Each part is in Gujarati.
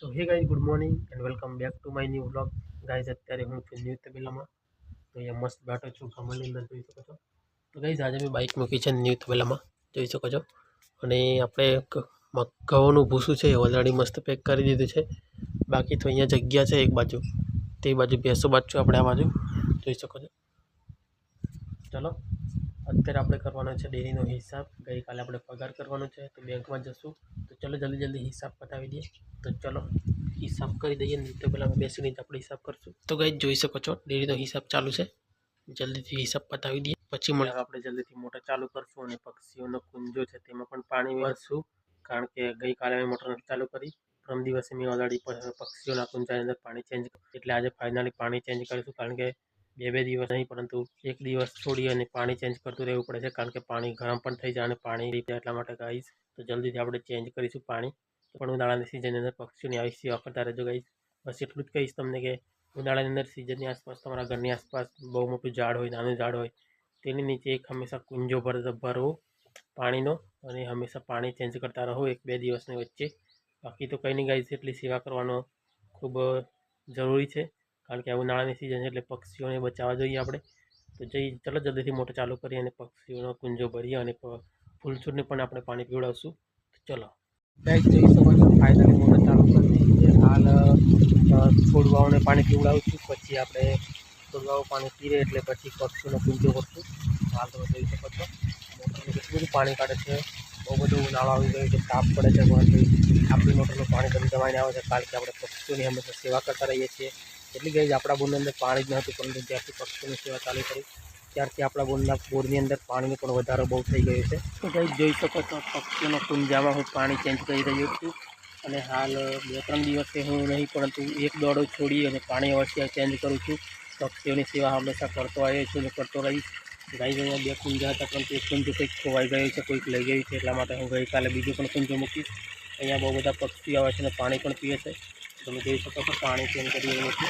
તો hey guys, good morning and welcome back to my new vlog. Guys, અત્યારે હું છું ન્યૂ તબેલામાં. તો અહીંયા મસ્ત બેઠો છું કમળની અંદર, જોઈ શકો છો. તો ગાઈઝ, આજે મેં બાઇક મૂકી છે ન્યૂ તબેલામાં, જોઈ શકો છો. અને આપણે ઘઉંનું ભૂસું છે એ ઓલરેડી મસ્ત પેક કરી દીધું છે. બાકી તો અહીંયા જગ્યા છે એક બાજુ, તે બાજુ ભેંસો બાજુ આપણે આ બાજુ જોઈ શકો છો. ચલો, અત્યારે આપણે કરવાનો છે ડેરીનો હિસાબ. ગઈકાલે આપણે પગાર કરવાનો છે, તો બેંકમાં જશું. તો ચલો જલ્દી હિસાબ પતાવી દઈએ. તો ચલો હિસાબ કરી દઈએ, નહીં તો પહેલાં બેસીને જ આપણે હિસાબ કરશું. તો ગાઈઝ, જોઈ શકો છો ડેરીનો હિસાબ ચાલુ છે. જલ્દીથી હિસાબ પતાવી દઈએ, પછી મળે. આપણે જલ્દીથી મોટર ચાલુ કરશું અને પક્ષીઓનો કુંજો છે તેમાં પણ પાણી ભરશું. કારણ કે ગઈકાલે મેં મોટર નથી ચાલુ કરી, પ્રથમ દિવસે મેં ઓલરેડી પક્ષીઓના કુંજાની અંદર પાણી ચેન્જ કર્યું. એટલે આજે ફાઇનલી પાણી ચેન્જ કરીશું. કારણ કે બે દિવસ નહીં, પરંતુ એક દિવસ છોડી અને પાણી ચેન્જ કરતું રહેવું પડે છે. કારણ કે પાણી ગરમ પણ થઈ જાય અને પાણી રીતે એટલા માટે ગાઈશ. તો જલ્દીથી આપણે ચેન્જ કરીશું પાણી. પણ ઉનાળાની સિઝનની અંદર પક્ષીઓની આવી સેવા કરતા રહેજો ગાઈશ. બસ એટલું જ કહીશ તમને કે ઉનાળાની અંદર સિઝનની આસપાસ તમારા ઘરની આસપાસ બહુ મોટું ઝાડ હોય, નાનું ઝાડ હોય, તેની નીચે એક હંમેશા કુંજો ભરવો પાણીનો, અને હંમેશા પાણી ચેન્જ કરતા રહો 1-2 દિવસની વચ્ચે. બાકી તો કંઈ નહીં ગાઈશ, એટલી સેવા કરવાનો ખૂબ જરૂરી છે. કારણ કે ઉનાળાની સિઝન છે એટલે પક્ષીઓને બચાવવા જોઈએ આપણે. તો ચલો જલ્દીથી મોટર ચાલુ કરીએ અને પક્ષીઓનો કુંજો ભરીએ અને ફૂલછોડને પણ આપણે પાણી પીવડાવશું. તો ચલો ગાઈસ, જોઈ શકો છો ફાઇનલી મોટર ચાલુ કરી દીધી છે. હાલ છોડવાઓને પાણી પીવડાવું છું, પછી આપણે છોડવાઓ પાણી પીએ એટલે પછી પક્ષીઓનો કુંજો ભરશું. હાલ તમે જોઈ શકો છો મોટરનું કેટલું બધું પાણી કાઢે છે. બહુ બધું ઉનાળો આવી ગયો છે, તાપ પડે છે, પણ આપણી મોટરનું પાણી ગરમ જમાઈને આવે છે. કારણ કે આપણે પક્ષીઓની હંમેશા સેવા કરતા રહીએ છીએ. એટલી ગઈ આપણા બોરની અંદર પાણી જ નહોતું, પરંતુ જ્યારથી પક્ષીઓની સેવા ચાલુ કરી ત્યારથી આપણા બોરની અંદર પાણીનો પણ વધારો બહુ થઈ ગયો છે. તો કંઈ જોઈ શકો છો પક્ષીઓનો કુંજામાં હું પાણી ચેન્જ કરી રહ્યો છું. અને હાલ 2-3 દિવસથી હું નહીં, પરંતુ એક દોડો છોડી અને પાણી અવશ્ય ચેન્જ કરું છું. પક્ષીઓની સેવા હંમેશા કરતો આવ્યો છું અને કરતો રહીશ. ગાઈઝ, અહીંયા 2 કુંજા હતા, પરંતુ એક કુંજો કંઈક ખોવાઈ ગયું છે, કોઈક લઈ ગયું છે. એટલા માટે હું ગઈકાલે બીજો પણ કુંજો મૂકીશ. અહીંયા બહુ બધા પક્ષીઓ આવે છે અને પાણી પણ પીએ છે. તમે જોઈ શકો છો પાણી ચેન્જ કરી રહ્યું છે.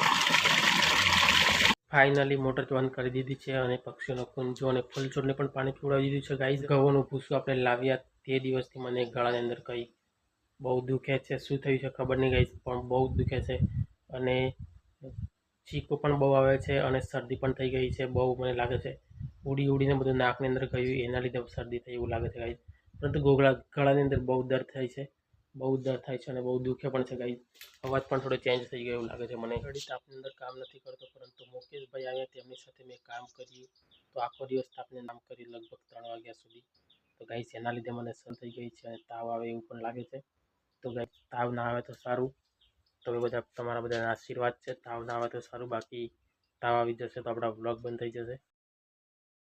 ફાઇનલી મોટર બંધ કરી દીધી છે અને પક્ષીઓનો કુંજો અને ફૂલછોડને પણ પાણી પીવડાવી દીધું છે. ગાઈઝ, ઘઉંનું ભૂસું આપણે લાવ્યા તે દિવસથી મને ગળાની અંદર કંઈ બહુ દુખે છે. શું થયું છે ખબર નહીં ગાઈઝ, પણ બહુ જ દુખે છે. અને છીકો પણ બહુ આવે છે અને શરદી પણ થઈ ગઈ છે. બહુ મને લાગે છે ઉડીને બધું નાકની અંદર ગયું, એના લીધે શરદી થઈ એવું લાગે છે ગાઈઝ. પરંતુ ગળાની અંદર બહુ દર્દ થાય છે, બહુ દર્દ થાય છે અને બહુ દુખે પણ છે ગાઈઝ. અવાજ પણ થોડો ચેન્જ થઈ ગયો એવું લાગે છે મને. ઘડી તાપની અંદર કામ નથી કરતો, પરંતુ મુકેશભાઈ આવ્યા, તેમની સાથે મેં કામ કર્યું. તો આખો દિવસ તાપને કામ કર્યું લગભગ 3 વાગ્યા સુધી. તો ગાઈઝ, એના લીધે મને શરદી થઈ ગઈ છે અને તાવ આવે એવું પણ લાગે છે. તો ગાઈઝ, તાવ ના આવે તો સારું. તમે બધા, તમારા બધાના આશીર્વાદ છે. તાવ ના આવે તો સારું, બાકી તાવ આવી જશે તો આપણા વ્લોગ બંધ થઈ જશે.